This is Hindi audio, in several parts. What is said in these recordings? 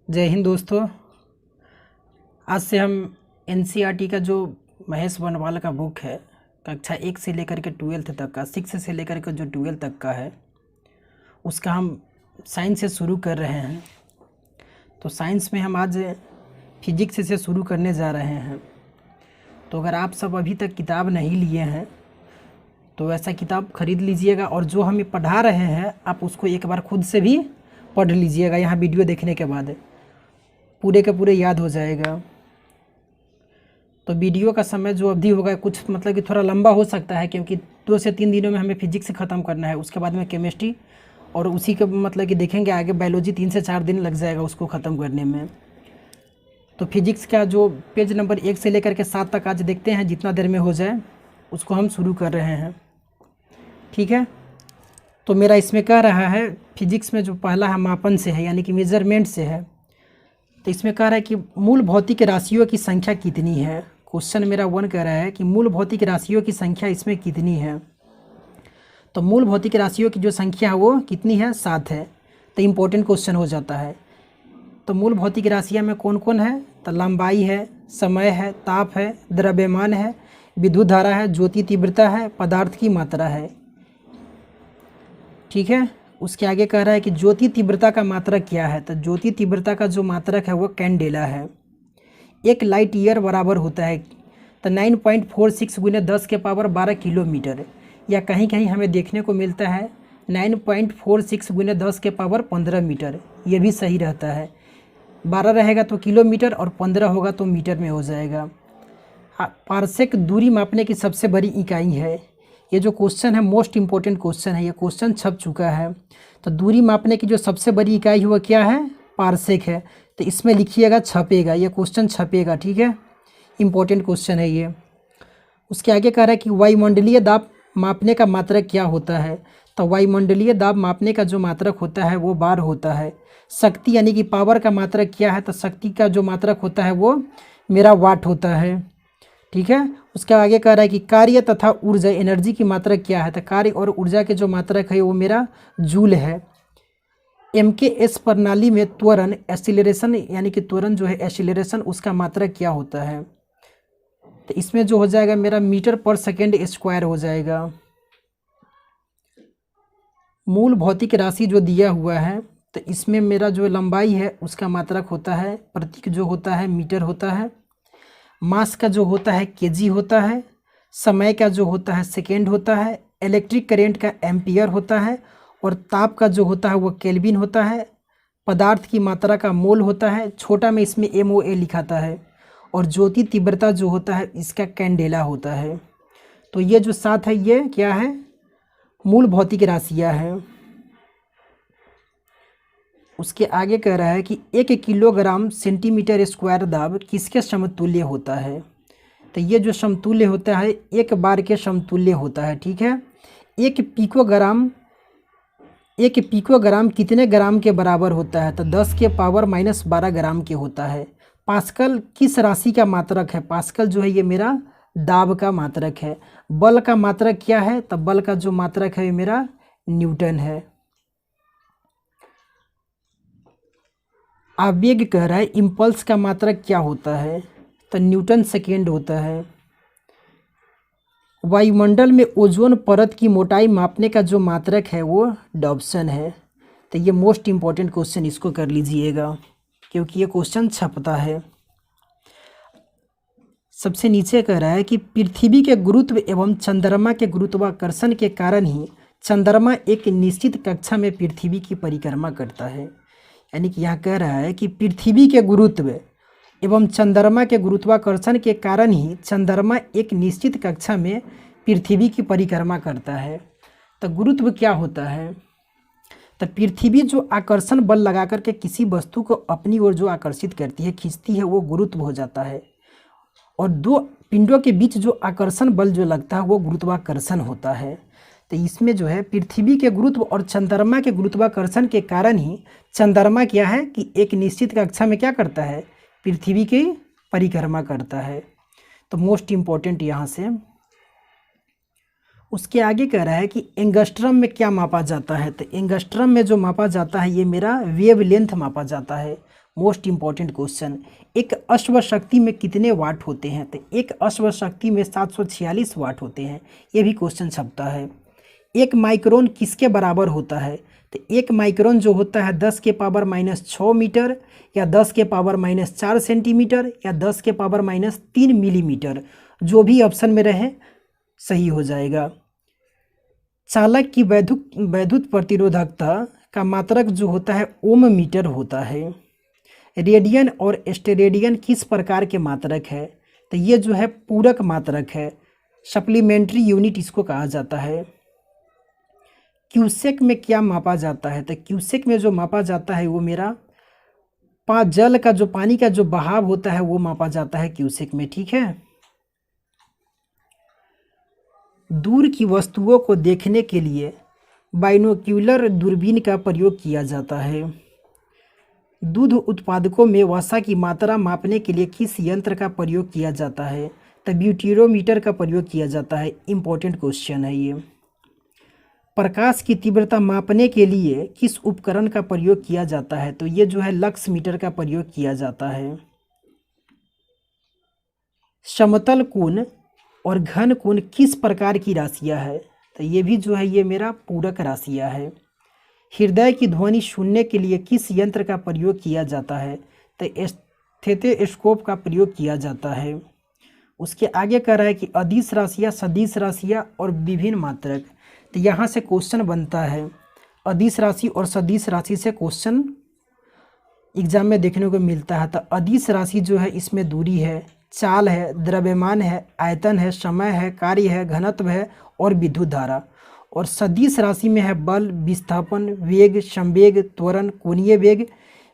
जय हिंद दोस्तों। आज से हम एनसीईआरटी का जो महेश बनवाल का बुक है, कक्षा 1 से लेकर के 12th तक का, 6 से लेकर के जो 12 तक का है, उसका हम साइंस से शुरू कर रहे हैं। तो साइंस में हम आज फिजिक्स से शुरू करने जा रहे हैं। तो अगर आप सब अभी तक किताब नहीं लिए हैं तो ऐसा किताब ख़रीद लीजिएगा, और जो हमें पढ़ा रहे हैं आप उसको एक बार खुद से भी पढ़ लीजिएगा। यहाँ वीडियो देखने के बाद पूरे के पूरे याद हो जाएगा। तो वीडियो का समय जो अवधि होगा कुछ मतलब कि थोड़ा लंबा हो सकता है, क्योंकि 2 से 3 दिनों में हमें फिजिक्स ख़त्म करना है। उसके बाद में केमिस्ट्री, और उसी के मतलब कि देखेंगे आगे बायोलॉजी 3 से 4 दिन लग जाएगा उसको ख़त्म करने में। तो फिजिक्स का जो पेज नंबर 1 से लेकर के 7 तक आज देखते हैं, जितना देर में हो जाए उसको हम शुरू कर रहे हैं। ठीक है। तो मेरा इसमें कह रहा है फिजिक्स में जो पहला है मापन से है, यानी कि मेजरमेंट से है। तो इसमें कह रहा है कि मूल भौतिक राशियों की संख्या कितनी है। क्वेश्चन मेरा 1 कह रहा है कि मूल भौतिक राशियों की संख्या इसमें कितनी है। तो मूल भौतिक राशियों की जो संख्या है वो कितनी है, 7 है। तो इम्पोर्टेंट क्वेश्चन हो जाता है। तो मूल भौतिक राशियाँ में कौन कौन है, तो लंबाई है, समय है, ताप है, द्रव्यमान है, विद्युत धारा है, ज्योति तीव्रता है, पदार्थ की मात्रा है। ठीक है। उसके आगे कह रहा है कि ज्योति तीव्रता का मात्रक क्या है। तो ज्योति तीव्रता का जो मात्रक है वो कैंडेला है। 1 लाइट ईयर बराबर होता है तो 9.46 गुने 10 के पावर 12 किलोमीटर, या कहीं कहीं हमें देखने को मिलता है 9.46 गुने 10 के पावर 15 मीटर। ये भी सही रहता है। 12 रहेगा तो किलोमीटर और 15 होगा तो मीटर में हो जाएगा। पारसेक दूरी मापने की सबसे बड़ी इकाई है। ये जो क्वेश्चन है मोस्ट इम्पोर्टेंट क्वेश्चन है, ये क्वेश्चन छप चुका है। तो दूरी मापने की जो सबसे बड़ी इकाई है वो क्या है, पारसेक है। तो इसमें लिखिएगा, छपेगा, ये क्वेश्चन छपेगा। ठीक है, इम्पोर्टेंट क्वेश्चन है ये। उसके आगे कह रहा है कि वायुमंडलीय दाब मापने का मात्रक क्या होता है। तो वायुमंडलीय दाब मापने का जो मात्रक होता है वो बार होता है। शक्ति यानी कि पावर का मात्रक क्या है, तो शक्ति का जो मात्रक होता है वो मेरा वाट होता है। ठीक है। उसके आगे कह रहा है कि कार्य तथा ऊर्जा एनर्जी की मात्रक क्या है। तो कार्य और ऊर्जा के जो मात्रक है वो मेरा जूल है। MKS प्रणाली में त्वरण एक्सीलरेशन, यानी कि त्वरण जो है एक्सीलरेशन, उसका मात्रक क्या होता है। तो इसमें जो हो जाएगा मेरा मीटर पर सेकेंड स्क्वायर हो जाएगा। मूल भौतिक राशि जो दिया हुआ है, तो इसमें मेरा जो लंबाई है उसका मात्रक होता है, प्रतीक जो होता है मीटर होता है। मास का जो होता है केजी होता है। समय का जो होता है सेकेंड होता है। इलेक्ट्रिक करंट का एम्पियर होता है। और ताप का जो होता है वो केल्विन होता है। पदार्थ की मात्रा का मोल होता है, छोटा में इसमें MOA लिखाता है। और ज्योति तीव्रता जो होता है इसका कैंडेला होता है। तो ये जो 7 है ये क्या है, मूल भौतिक राशियाँ हैं। उसके आगे कह रहा है कि 1 किलोग्राम सेंटीमीटर स्क्वायर दाब किसके समतुल्य होता है। तो ये जो समतुल्य होता है 1 बार के समतुल्य होता है। ठीक है। 1 पिकोग्राम कितने ग्राम के बराबर होता है। तो 10 के पावर -12 ग्राम के होता है। पास्कल किस राशि का मात्रक है। पास्कल जो है ये मेरा दाब का मात्रक है। बल का मात्रक क्या है, तो बल का जो मात्रक है ये मेरा न्यूटन है। आवेग कह रहा है इम्पल्स का मात्रक क्या होता है, तो न्यूटन सेकेंड होता है। वायुमंडल में ओजोन परत की मोटाई मापने का जो मात्रक है वो डॉप्सन है। तो ये मोस्ट इम्पॉर्टेंट क्वेश्चन, इसको कर लीजिएगा क्योंकि ये क्वेश्चन छपता है। सबसे नीचे कह रहा है कि पृथ्वी के गुरुत्व एवं चंद्रमा के गुरुत्वाकर्षण के कारण ही चंद्रमा एक निश्चित कक्षा में पृथ्वी की परिक्रमा करता है। यानी कि यहाँ कह रहा है कि पृथ्वी के गुरुत्व एवं चंद्रमा के गुरुत्वाकर्षण के कारण ही चंद्रमा एक निश्चित कक्षा में पृथ्वी की परिक्रमा करता है। तो गुरुत्व क्या होता है, तो पृथ्वी जो आकर्षण बल लगा करके किसी वस्तु को अपनी ओर जो आकर्षित करती है, खींचती है, वो गुरुत्व हो जाता है। और 2 पिंडों के बीच जो आकर्षण बल जो लगता है वो गुरुत्वाकर्षण होता है। तो इसमें जो है पृथ्वी के गुरुत्व और चंद्रमा के गुरुत्वाकर्षण के कारण ही चंद्रमा क्या है कि एक निश्चित कक्षा में क्या करता है, पृथ्वी की परिक्रमा करता है। तो मोस्ट इम्पोर्टेंट यहाँ से। उसके आगे कह रहा है कि एंगस्ट्रम में क्या मापा जाता है। तो एंगस्ट्रम में जो मापा जाता है ये मेरा वेव लेंथ मापा जाता है। Most important question. एक अश्व शक्ति में कितने वाट होते हैं? तो एक अश्व शक्ति में 746 वाट होते हैं। ये भी क्वेश्चन छपता है। एक माइक्रोन किसके बराबर होता है? तो एक माइक्रोन जो होता है 10 के पावर -6 मीटर, या 10 के पावर -4 सेंटीमीटर, या 10 के पावर -3 मिलीमीटर। जो भी ऑप्शन में रहे सही हो जाएगा। चालक की वैद्युत प्रतिरोधकता का मात्रक जो होता है ओम मीटर होता है। रेडियन और स्टेरेडियन किस प्रकार के मात्रक है? तो ये जो है पूरक मात्रक है, सप्लीमेंट्री यूनिट इसको कहा जाता है। क्यूसेक में क्या मापा जाता है? तो क्यूसेक में जो मापा जाता है वो मेरा जल का जो पानी का जो बहाव होता है वो मापा जाता है क्यूसेक में, ठीक है। दूर की वस्तुओं को देखने के लिए बाइनोक्यूलर दूरबीन का प्रयोग किया जाता है। दूध उत्पादकों में वसा की मात्रा मापने के लिए किस यंत्र का प्रयोग किया जाता है? तो ब्यूटीरोमीटर का प्रयोग किया जाता है। इम्पोर्टेंट क्वेश्चन है ये। प्रकाश की तीव्रता मापने के लिए किस उपकरण का प्रयोग किया जाता है? तो ये जो है लक्स मीटर का प्रयोग किया जाता है। समतल कोण और घन कोण किस प्रकार की राशियां है? तो ये भी जो है ये मेरा पूरक राशियां है। हृदय की ध्वनि सुनने के लिए किस यंत्र का प्रयोग किया जाता है? तो स्टेथोस्कोप का प्रयोग किया जाता है। उसके आगे कह रहा है कि अदिश राशियां, सदिश राशियां और विभिन्न मात्रक। तो यहाँ से क्वेश्चन बनता है, अदिश राशि और सदिश राशि से क्वेश्चन एग्जाम में देखने को मिलता है। तो अदिश राशि जो है इसमें दूरी है, चाल है, द्रव्यमान है, आयतन है, समय है, कार्य है, घनत्व है और विद्युत धारा। और सदिश राशि में है बल, विस्थापन, वेग, संवेग, त्वरण, कोणीय वेग,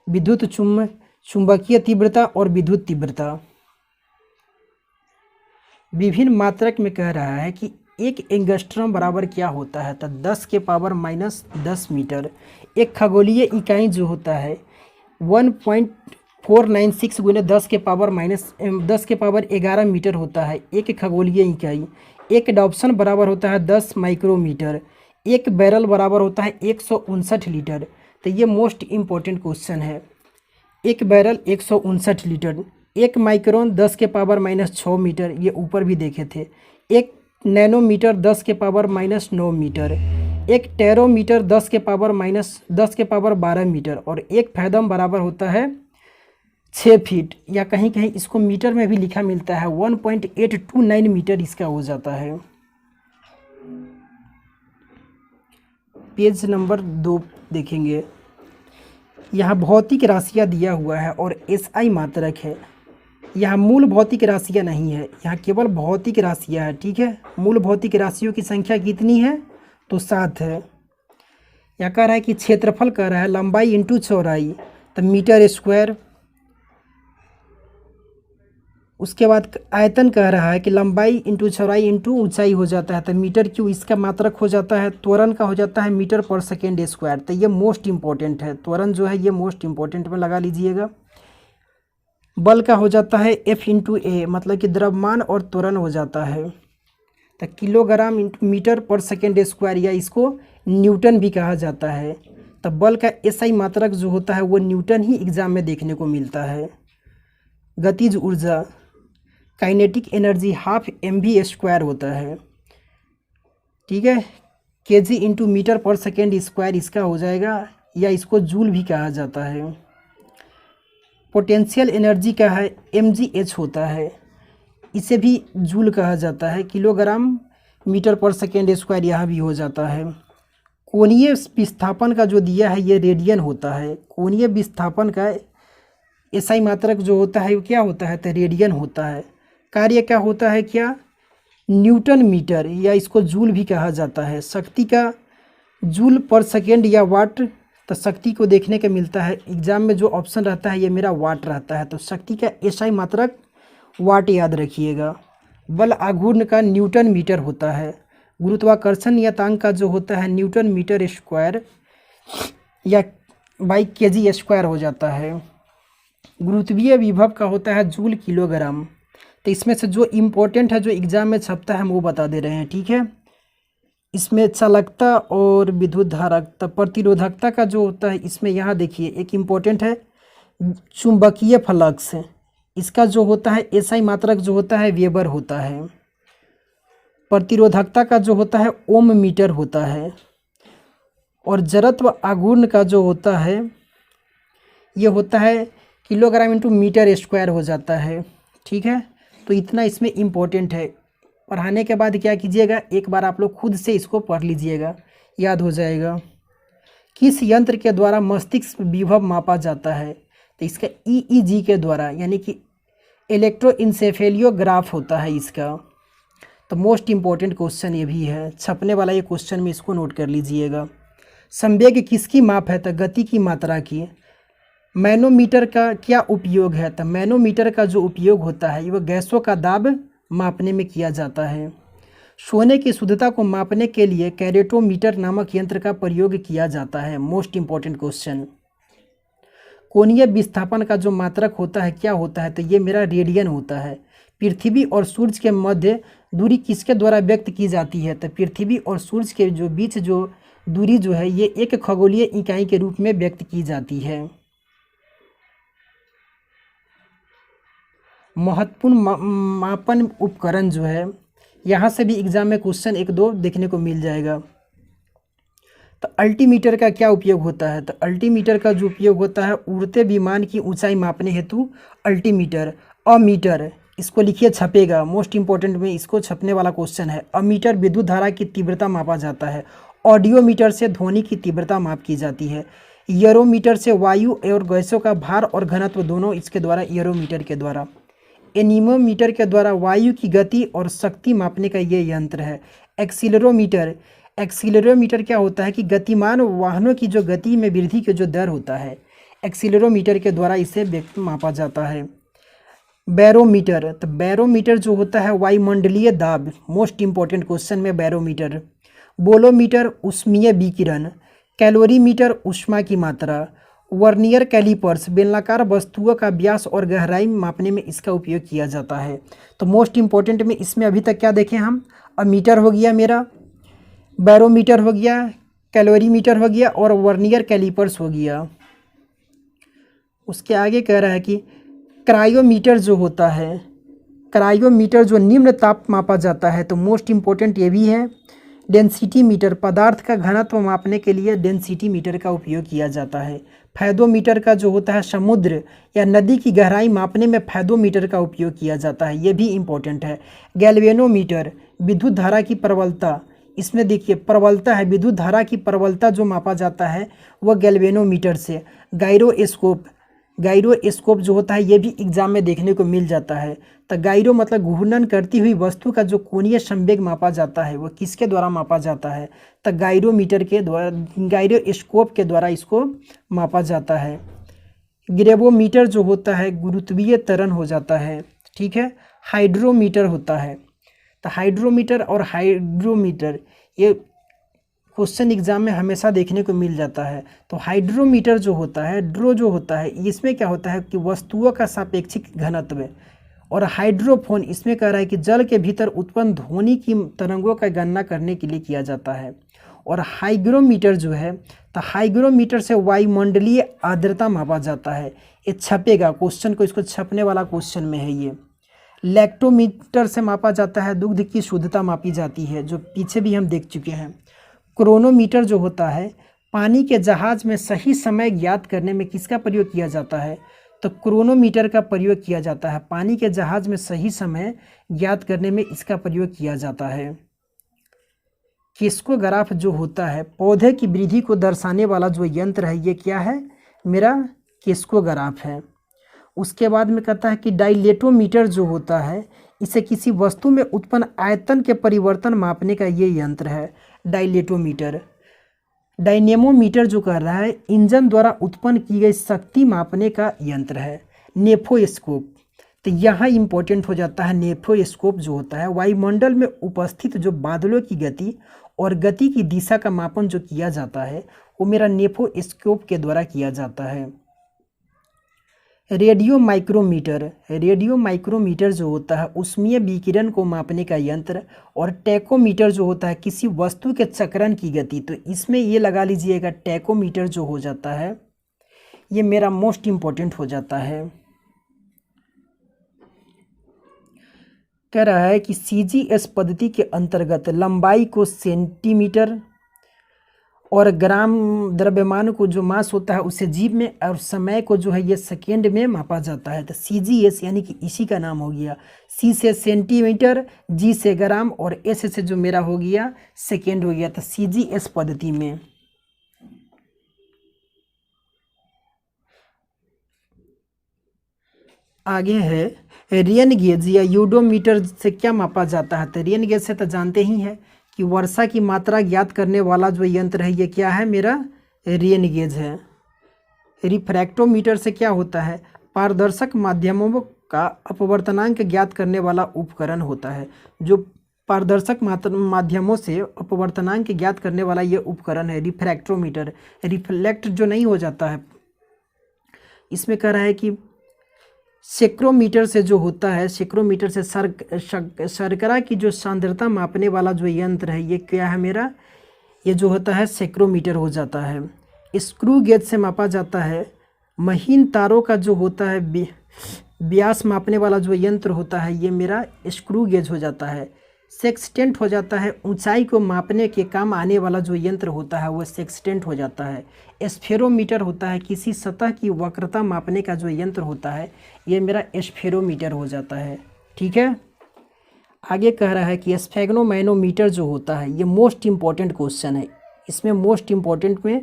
विद्युत चुंबकीय तीव्रता और विद्युत तीव्रता। विभिन्न मात्रक में कह रहा है कि एक एंगस्ट्रम बराबर क्या होता है? तो 10 के पावर -10 मीटर। एक खगोलीय इकाई जो होता है 1.496 गुने 10 के पावर 11 मीटर होता है एक खगोलीय इकाई। एक डॉप्सन बराबर होता है 10 माइक्रोमीटर। एक बैरल बराबर होता है 159 लीटर। तो ये मोस्ट इम्पोर्टेंट क्वेश्चन है। एक बैरल 159 लीटर। एक माइक्रोन 10 के पावर -6 मीटर, ये ऊपर भी देखे थे। एक नैनोमीटर 10 के पावर -9 मीटर। एक टेरोमीटर 10 के पावर 12 मीटर। और एक फैदम बराबर होता है 6 फीट, या कहीं कहीं इसको मीटर में भी लिखा मिलता है 1.829 मीटर इसका हो जाता है। पेज नंबर 2 देखेंगे, यहाँ भौतिक राशियाँ दिया हुआ है और एसआई मात्रक है। यहाँ मूल भौतिक राशियाँ नहीं है, यहाँ केवल भौतिक राशियाँ है, ठीक है। मूल भौतिक राशियों की संख्या कितनी है? तो 7 है। यहाँ कह रहा है कि क्षेत्रफल कह रहा है लंबाई इंटू चौड़ाई, तो मीटर स्क्वायर। उसके बाद आयतन कह रहा है कि लंबाई इंटू चौड़ाई इंटू ऊंचाई हो जाता है, तो मीटर क्यूब इसका मात्रक हो जाता है। त्वरण का हो जाता है मीटर पर सेकेंड स्क्वायर। तो ये मोस्ट इंपॉर्टेंट है, त्वरण जो है ये मोस्ट इंपॉर्टेंट में लगा लीजिएगा। बल का हो जाता है F इंटू ए, मतलब कि द्रव्यमान और त्वरण हो जाता है। तो किलोग्राम इंटू मीटर पर सेकेंड स्क्वायर, या इसको न्यूटन भी कहा जाता है। तो बल का एसआई मात्रक जो होता है वो न्यूटन ही एग्जाम में देखने को मिलता है। गतिज ऊर्जा, काइनेटिक एनर्जी ½ mv² होता है, ठीक है। केजी इंटू मीटर पर सेकेंड स्क्वायर इसका हो जाएगा, या इसको जूल भी कहा जाता है। पोटेंशियल एनर्जी का है mgh होता है, इसे भी जूल कहा जाता है। किलोग्राम मीटर पर सेकेंड स्क्वायर यहाँ भी हो जाता है। कोणीय विस्थापन का जो दिया है ये रेडियन होता है। कोणीय विस्थापन का एसआई मात्रक जो होता है वो क्या होता है? तो रेडियन होता है। कार्य क्या होता है? क्या? न्यूटन मीटर, या इसको जूल भी कहा जाता है। शक्ति का जूल पर सेकेंड या वाट, तो शक्ति को देखने का मिलता है एग्जाम में जो ऑप्शन रहता है ये मेरा वाट रहता है। तो शक्ति का एसआई मात्रक वाट याद रखिएगा। बल आघूर्ण का न्यूटन मीटर होता है। गुरुत्वाकर्षण नियतांक का जो होता है न्यूटन मीटर स्क्वायर या बाई केजी स्क्वायर हो जाता है। गुरुत्वीय विभव का होता है जूल किलोग्राम। तो इसमें से जो इम्पोर्टेंट है जो एग्जाम में छपता है हम वो बता दे रहे हैं, ठीक है। इसमें चालकता और विद्युत धारकता, प्रतिरोधकता का जो होता है इसमें यहाँ देखिए एक इम्पोर्टेंट है चुंबकीय फ्लक्स, इसका जो होता है एसआई मात्रक जो होता है वेबर होता है। प्रतिरोधकता का जो होता है ओम मीटर होता है। और जड़त्व आघूर्ण का जो होता है ये होता है किलोग्राम इंटू मीटर स्क्वायर हो जाता है। ठीक है, तो इतना इसमें इम्पोर्टेंट है। पढ़ाने के बाद क्या कीजिएगा, एक बार आप लोग खुद से इसको पढ़ लीजिएगा, याद हो जाएगा। किस यंत्र के द्वारा मस्तिष्क विभव मापा जाता है? तो इसका ईईजी के द्वारा, यानी कि इलेक्ट्रोइंसेफेलियोग्राफ होता है इसका। तो मोस्ट इम्पॉर्टेंट क्वेश्चन ये भी है, छपने वाला ये क्वेश्चन में, इसको नोट कर लीजिएगा। संवेग किसकी माप है? तो गति की मात्रा की। मैनोमीटर का क्या उपयोग है? तो मैनोमीटर का जो उपयोग होता है वह गैसों का दाब मापने में किया जाता है। सोने की शुद्धता को मापने के लिए कैरेटोमीटर नामक यंत्र का प्रयोग किया जाता है। Most important question. कोणीय विस्थापन का जो मात्रक होता है क्या होता है? तो ये मेरा रेडियन होता है। पृथ्वी और सूर्य के मध्य दूरी किसके द्वारा व्यक्त की जाती है? तो पृथ्वी और सूर्य के जो बीच जो दूरी जो है ये एक खगोलीय इकाई के रूप में व्यक्त की जाती है। महत्वपूर्ण मापन उपकरण जो है, यहाँ से भी एग्जाम में क्वेश्चन एक दो देखने को मिल जाएगा। तो अल्टीमीटर का क्या उपयोग होता है? तो अल्टीमीटर का जो उपयोग होता है उड़ते विमान की ऊंचाई मापने हेतु अल्टीमीटर। अमीटर, इसको लिखिए, छपेगा, मोस्ट इंपॉर्टेंट में इसको छपने वाला क्वेश्चन है। अमीटर विद्युत धारा की तीव्रता मापा जाता है। ऑडियोमीटर से ध्वनि की तीव्रता माप की जाती है। एरोमीटर से वायु और गैसों का भार और घनत्व दोनों इसके द्वारा, एरोमीटर के द्वारा। एनीमोमीटर के द्वारा वायु की गति और शक्ति मापने का ये यंत्र है। एक्सीलरोमीटर, एक्सीलरोमीटर क्या होता है कि गतिमान वाहनों की जो गति में वृद्धि के जो दर होता है, एक्सीलरोमीटर के द्वारा इसे मापा जाता है। बैरोमीटर, तो बैरोमीटर जो होता है वायुमंडलीय दाब, मोस्ट इंपॉर्टेंट क्वेश्चन में बैरोमीटर। बोलोमीटर ऊष्मीय विकिरण। कैलोरीमीटर ऊष्मा की मात्रा। वर्नियर कैलिपर्स बेलनाकार वस्तुओं का व्यास और गहराई मापने में इसका उपयोग किया जाता है। तो मोस्ट इंपॉर्टेंट में इसमें अभी तक क्या देखें हम, अमीटर हो गया मेरा, बैरोमीटर हो गया, कैलोरीमीटर हो गया और वर्नियर कैलिपर्स हो गया। उसके आगे कह रहा है कि क्रायोमीटर जो होता है, क्रायोमीटर जो निम्न ताप मापा जाता है, तो मोस्ट इंपॉर्टेंट ये भी है। डेंसिटी मीटर, पदार्थ का घनत्व मापने के लिए डेंसिटी मीटर का उपयोग किया जाता है। फैदोमीटर का जो होता है समुद्र या नदी की गहराई मापने में फैदोमीटर का उपयोग किया जाता है, ये भी इम्पोर्टेंट है। गैल्वेनोमीटर विद्युत धारा की प्रबलता, इसमें देखिए प्रबलता है, विद्युत धारा की प्रबलता जो मापा जाता है वह गैल्वेनोमीटर से। गायरोस्कोप, गायरोस्कोप जो होता है ये भी एग्जाम में देखने को मिल जाता है। तो गायरो मतलब घूर्णन करती हुई वस्तु का जो कोणीय संवेग मापा जाता है वो किसके द्वारा मापा जाता है? तो गायरोमीटर के द्वारा, गायरोस्कोप के द्वारा इसको मापा जाता है। ग्रेवोमीटर जो होता है गुरुत्वीय त्वरण हो जाता है। ठीक है, हाइड्रोमीटर होता है। तो हाइड्रोमीटर और हाइड्रोमीटर ये क्वेश्चन एग्जाम में हमेशा देखने को मिल जाता है। तो हाइड्रोमीटर जो होता है, ड्रो जो होता है, इसमें क्या होता है कि वस्तुओं का सापेक्षिक घनत्व। और हाइड्रोफोन इसमें कह रहा है कि जल के भीतर उत्पन्न ध्वनि की तरंगों का गणना करने के लिए किया जाता है। और हाइग्रोमीटर जो है, तो हाइग्रोमीटर से वायुमंडलीय आर्द्रता मापा जाता है। ये छपेगा क्वेश्चन को, इसको छपने वाला क्वेश्चन में है ये। लैक्टोमीटर से मापा जाता है, दुग्ध की शुद्धता मापी जाती है, जो पीछे भी हम देख चुके हैं। क्रोनोमीटर जो होता है पानी के जहाज में सही समय ज्ञात करने में किसका प्रयोग किया जाता है? तो क्रोनोमीटर का प्रयोग किया जाता है। पानी के जहाज में सही समय ज्ञात करने में इसका प्रयोग किया जाता है। किस्कोग्राफ जो होता है पौधे की वृद्धि को दर्शाने वाला जो यंत्र है ये क्या है? मेरा किस्कोग्राफ है। उसके बाद में कहता है कि डाइलेटोमीटर जो होता है इसे किसी वस्तु में उत्पन्न आयतन के परिवर्तन मापने का ये यंत्र है, डाइलेटोमीटर। डायनेमोमीटर जो कह रहा है इंजन द्वारा उत्पन्न की गई शक्ति मापने का यंत्र है। नेफोस्कोप, तो यहाँ इंपॉर्टेंट हो जाता है। नेफोस्कोप जो होता है वायुमंडल में उपस्थित जो बादलों की गति और गति की दिशा का मापन जो किया जाता है वो मेरा नेफोस्कोप के द्वारा किया जाता है। रेडियो माइक्रोमीटर, रेडियो माइक्रोमीटर जो होता है ऊष्मीय विकिरण को मापने का यंत्र। और टैकोमीटर जो होता है किसी वस्तु के चक्रण की गति, तो इसमें ये लगा लीजिएगा टैकोमीटर जो हो जाता है ये मेरा मोस्ट इम्पोर्टेंट हो जाता है। कह रहा है कि CGS पद्धति के अंतर्गत लंबाई को सेंटीमीटर और ग्राम, द्रव्यमान को जो मास होता है उसे जीव में, और समय को जो है ये सेकेंड में मापा जाता है। तो CGS यानी कि इसी का नाम हो गया। C से सेंटीमीटर, G से ग्राम और S से जो मेरा हो गया सेकेंड हो गया। तो CGS पद्धति में आगे है रेन गेज या यूडोमीटर से क्या मापा जाता है। तो रेन गेज से तो जानते ही हैं कि वर्षा की मात्रा ज्ञात करने वाला जो यंत्र है ये क्या है, मेरा रेन गेज है। रिफ्रैक्टोमीटर से क्या होता है, पारदर्शक माध्यमों का अपवर्तनांक ज्ञात करने वाला उपकरण होता है। जो पारदर्शक माध्यमों से अपवर्तनांक ज्ञात करने वाला ये उपकरण है रिफ्रैक्टोमीटर। रिफ्लेक्ट जो नहीं हो जाता है, इसमें कह रहा है कि सेक्रोमीटर से जो होता है, सेक्रोमीटर से शर्करा की जो सांद्रता मापने वाला जो यंत्र है ये क्या है मेरा, ये जो होता है सेक्रोमीटर हो जाता है। स्क्रू गेज से मापा जाता है महीन तारों का जो होता है व्यास मापने वाला जो यंत्र होता है ये मेरा स्क्रू गेज हो जाता है। सेक्सटेंट हो जाता है ऊंचाई को मापने के काम आने वाला जो यंत्र होता है वो सेक्सटेंट हो जाता है। स्फेरोमीटर होता है किसी सतह की वक्रता मापने का जो यंत्र होता है ये मेरा स्फेरोमीटर हो जाता है। ठीक है, आगे कह रहा है कि स्फेग्नोमैनोमीटर जो होता है ये मोस्ट इम्पॉर्टेंट क्वेश्चन है। इसमें मोस्ट इम्पॉर्टेंट में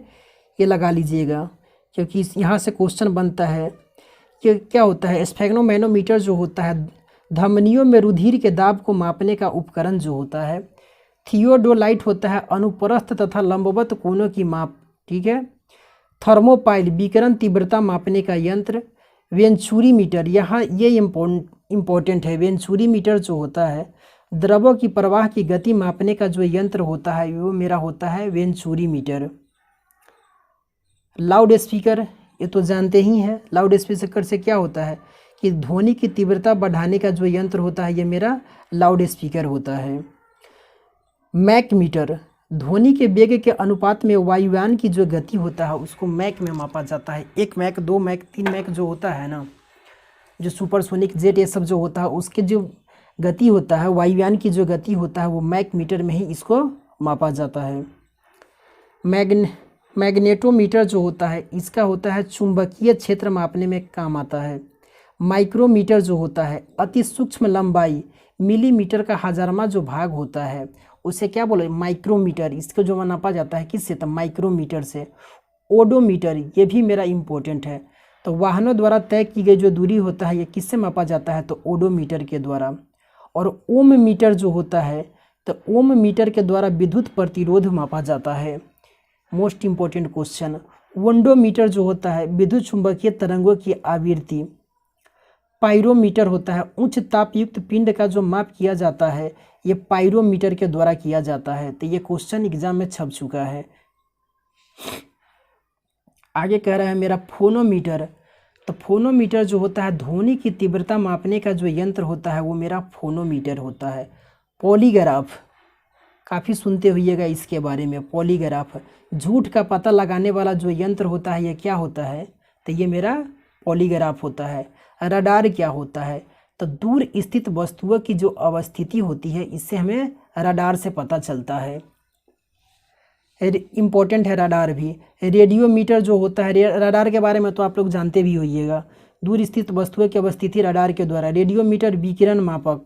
ये लगा लीजिएगा क्योंकि यहाँ से क्वेश्चन बनता है कि क्या होता है। स्फेग्नोमैनोमीटर जो होता है धमनियों में रुधिर के दाब को मापने का उपकरण जो होता है। थियोडोलाइट होता है अनुप्रस्थ तथा लंबवत कोणों की माप। ठीक है, थर्मोपाइल विकिरण तीव्रता मापने का यंत्र। वेंचुरीमीटर, यहाँ ये इम्पोर्टेंट है। वेंचुरीमीटर जो होता है द्रवों की प्रवाह की गति मापने का जो यंत्र होता है वो मेरा होता है वेंचुरीमीटर। लाउड स्पीकर, ये तो जानते ही हैं। लाउड स्पीकर से क्या होता है कि ध्वनि की तीव्रता बढ़ाने का जो यंत्र होता है ये मेरा लाउड स्पीकर होता है। मैक मीटर, ध्वनि के वेग के अनुपात में वायुयान की जो गति होता है उसको मैक में मापा जाता है। 1 मैक, 2 मैक, 3 मैक जो होता है ना, जो सुपरसोनिक जेट ये सब जो होता है उसके जो गति होता है, वायुयान की जो गति होता है वो मैक मीटर में ही इसको मापा जाता है। मैग्नेटोमीटर जो होता है इसका होता है चुंबकीय क्षेत्र मापने में काम आता है। माइक्रोमीटर जो होता है अति सूक्ष्म लंबाई, मिलीमीटर का हजारवां जो भाग होता है उसे क्या बोले, माइक्रोमीटर। इसको जो नापा जाता है किससे, तो माइक्रोमीटर से। ओडोमीटर, ये भी मेरा इम्पोर्टेंट है। तो वाहनों द्वारा तय की गई जो दूरी होता है ये किससे मापा जाता है, तो ओडोमीटर के द्वारा। और ओम मीटर जो होता है तो ओम मीटर के द्वारा विद्युत प्रतिरोध मापा जाता है। Most important question. वोल्टमीटर जो होता है विद्युत चुंबकीय तरंगों की आवृत्ति। पायरोमीटर होता है उच्च तापयुक्त पिंड का जो माप किया जाता है ये पायरोमीटर के द्वारा किया जाता है। तो ये क्वेश्चन एग्जाम में छप चुका है। आगे कह रहा है मेरा फोनोमीटर। तो फोनोमीटर जो होता है ध्वनि की तीव्रता मापने का जो यंत्र होता है वो मेरा फोनोमीटर होता है। पॉलीग्राफ, काफ़ी सुनते होइएगा इसके बारे में। पॉलीग्राफ, झूठ का पता लगाने वाला जो यंत्र होता है ये क्या होता है, तो ये मेरा पॉलीग्राफ होता है। रडार क्या होता है, तो दूर स्थित वस्तुओं की जो अवस्थिति होती है इससे हमें रडार से पता चलता है। इम्पोर्टेंट है रडार भी। रेडियोमीटर जो होता है, रडार के बारे में तो आप लोग जानते भी होइएगा। दूर स्थित वस्तुओं की अवस्थिति रडार के द्वारा। रेडियोमीटर विकिरण मापक।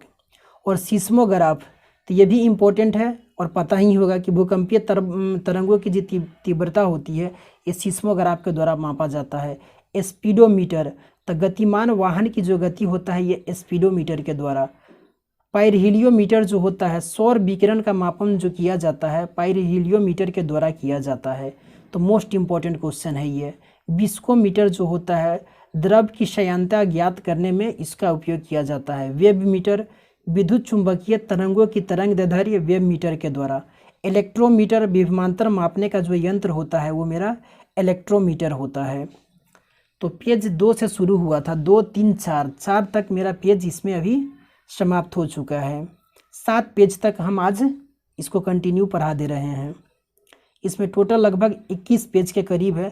और सिस्मोग्राफ, तो ये भी इम्पोर्टेंट है और पता ही होगा कि भूकंपीय तरंगों की जो तीव्रता होती है ये सिस्मोग्राफ के द्वारा मापा जाता है। स्पीडोमीटर, तो गतिमान वाहन की जो गति होता है ये स्पीडोमीटर के द्वारा। पाइरहेलियोमीटर जो होता है सौर विकिरण का मापन जो किया जाता है पाइरहेलियोमीटर के द्वारा किया जाता है। तो मोस्ट इम्पॉर्टेंट क्वेश्चन है ये। विस्कोमीटर जो होता है द्रव की श्यानता ज्ञात करने में इसका उपयोग किया जाता है। वेव मीटर, विद्युत चुंबकीय तरंगों की तरंग दैर्ध्य वेव मीटर के द्वारा। इलेक्ट्रोमीटर, विभवांतर मापने का जो यंत्र होता है वो मेरा इलेक्ट्रोमीटर होता है। तो पेज 2 से शुरू हुआ था, 2, 3, 4 तक मेरा पेज इसमें अभी समाप्त हो चुका है। 7 पेज तक हम आज इसको कंटिन्यू पढ़ा दे रहे हैं। इसमें टोटल लगभग 21 पेज के करीब है।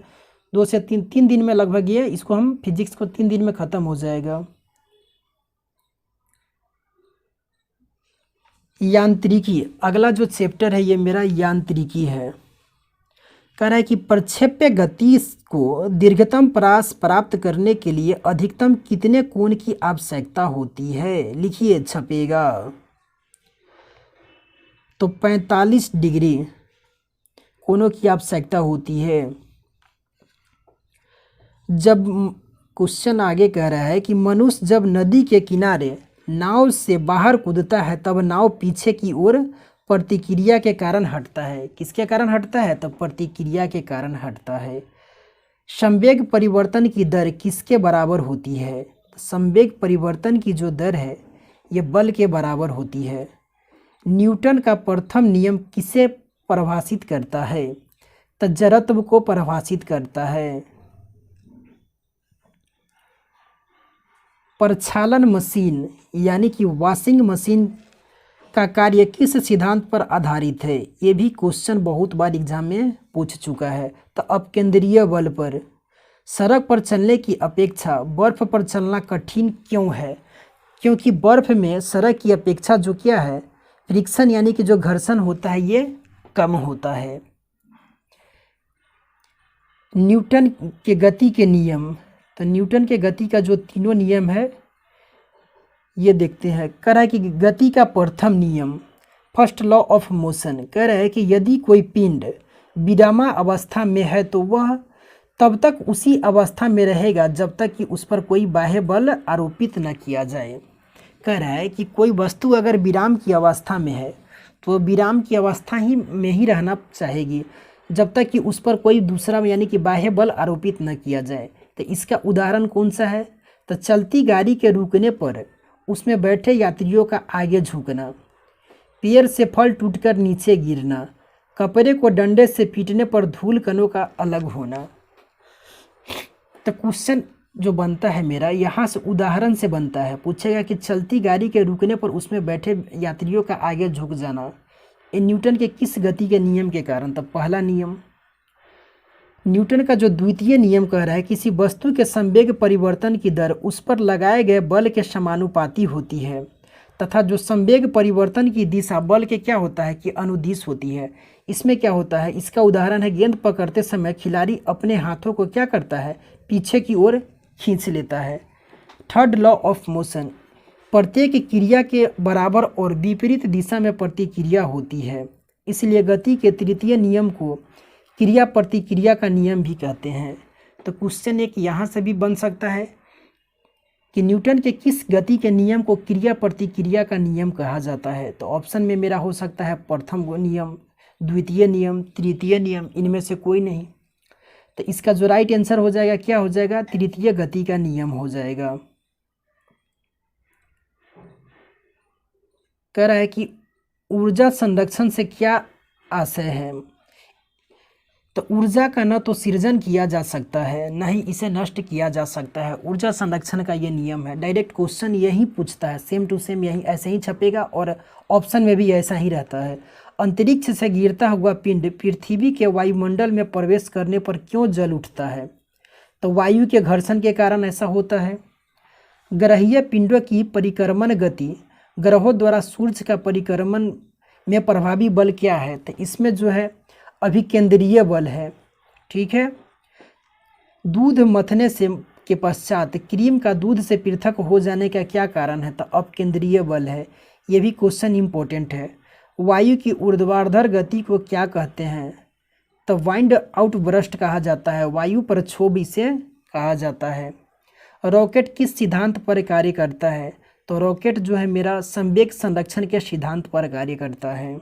2 से 3 दिन में लगभग ये इसको हम फिजिक्स को 3 दिन में ख़त्म हो जाएगा। यांत्रिकी, अगला जो चैप्टर है ये मेरा यांत्रिकी है। कह रहा है कि प्रक्षेप्य गति को दीर्घतम परास प्राप्त करने के लिए अधिकतम कितने कोण की आवश्यकता होती है, लिखिए, छपेगा। तो 45 डिग्री कोणों की आवश्यकता होती है। जब क्वेश्चन आगे कह रहा है कि मनुष्य जब नदी के किनारे नाव से बाहर कूदता है तब नाव पीछे की ओर प्रतिक्रिया के कारण हटता है। किसके कारण हटता है? तो प्रतिक्रिया के कारण हटता है। संवेग परिवर्तन की दर किसके बराबर होती है? संवेग परिवर्तन की जो दर है ये बल के बराबर होती है। न्यूटन का प्रथम नियम किसे परिभाषित करता है? तो जड़त्व को परिभाषित करता है। प्रक्षालन मशीन यानी कि वॉशिंग मशीन का कार्य किस सिद्धांत पर आधारित है? ये भी क्वेश्चन बहुत बार एग्जाम में पूछ चुका है। तो अपकेंद्रीय बल पर। सड़क पर चलने की अपेक्षा बर्फ पर चलना कठिन क्यों है? क्योंकि बर्फ में सड़क की अपेक्षा जो क्या है, फ्रिक्शन यानी कि जो घर्षण होता है ये कम होता है। न्यूटन के गति के नियम, तो न्यूटन के गति का जो तीनों नियम है ये देखते हैं। कह रहा है कि गति का प्रथम नियम, फर्स्ट लॉ ऑफ मोशन, कह रहा है कि यदि कोई पिंड विरामा अवस्था में है तो वह तब तक उसी अवस्था में रहेगा जब तक कि उस पर कोई बाह्य बल आरोपित न किया जाए। कह रहा है कि कोई वस्तु अगर विराम की अवस्था में है तो विराम की अवस्था ही में ही रहना चाहेगी जब तक कि उस पर कोई दूसरा यानी कि बाह्य बल आरोपित न किया जाए। तो इसका उदाहरण कौन सा है? तो चलती गाड़ी के रुकने पर उसमें बैठे यात्रियों का आगे झुकना, पैर से फल टूटकर नीचे गिरना, कपड़े को डंडे से पीटने पर धूल कणों का अलग होना। तो क्वेश्चन जो बनता है मेरा यहाँ से उदाहरण से बनता है। पूछेगा कि चलती गाड़ी के रुकने पर उसमें बैठे यात्रियों का आगे झुक जाना ये न्यूटन के किस गति के नियम के कारण? तब पहला नियम। न्यूटन का जो द्वितीय नियम कह रहा है किसी वस्तु के संवेग परिवर्तन की दर उस पर लगाए गए बल के समानुपाती होती है तथा जो संवेग परिवर्तन की दिशा बल के क्या होता है कि अनुदिश होती है। इसमें क्या होता है? इसका उदाहरण है गेंद पकड़ते समय खिलाड़ी अपने हाथों को क्या करता है? पीछे की ओर खींच लेता है। थर्ड लॉ ऑफ मोशन, प्रत्येक क्रिया के बराबर और विपरीत दिशा में प्रतिक्रिया होती है, इसलिए गति के तृतीय नियम को क्रिया प्रतिक्रिया का नियम भी कहते हैं। तो क्वेश्चन एक यहाँ से भी बन सकता है कि न्यूटन के किस गति के नियम को क्रिया प्रतिक्रिया का नियम कहा जाता है? तो ऑप्शन में मेरा हो सकता है प्रथम नियम, द्वितीय नियम, तृतीय नियम, इनमें से कोई नहीं। तो इसका जो राइट आंसर हो जाएगा क्या हो जाएगा? तृतीय गति का नियम हो जाएगा। कह रहा है कि ऊर्जा संरक्षण से क्या आशय है? तो ऊर्जा का न तो सृजन किया जा सकता है न ही इसे नष्ट किया जा सकता है। ऊर्जा संरक्षण का ये नियम है। डायरेक्ट क्वेश्चन यही पूछता है, सेम टू सेम यही ऐसे ही छपेगा और ऑप्शन में भी ऐसा ही रहता है। अंतरिक्ष से गिरता हुआ पिंड पृथ्वी के वायुमंडल में प्रवेश करने पर क्यों जल उठता है? तो वायु के घर्षण के कारण ऐसा होता है। ग्रहीय पिंडों की परिक्रमण गति ग्रहों द्वारा सूर्य का परिक्रमण में प्रभावी बल क्या है? तो इसमें जो है अभिकेंद्रीय बल है। ठीक है। दूध मथने से के पश्चात क्रीम का दूध से पृथक हो जाने का क्या कारण है? तो अपकेंद्रीय बल है। ये भी क्वेश्चन इंपॉर्टेंट है। वायु की ऊर्ध्वाधर गति को क्या कहते हैं? तो वाइंड आउट ब्रस्ट कहा जाता है। वायु प्रक्षोभ इसे कहा जाता है। रॉकेट किस सिद्धांत पर कार्य करता है? तो रॉकेट जो है मेरा संवेग संरक्षण के सिद्धांत पर कार्य करता है।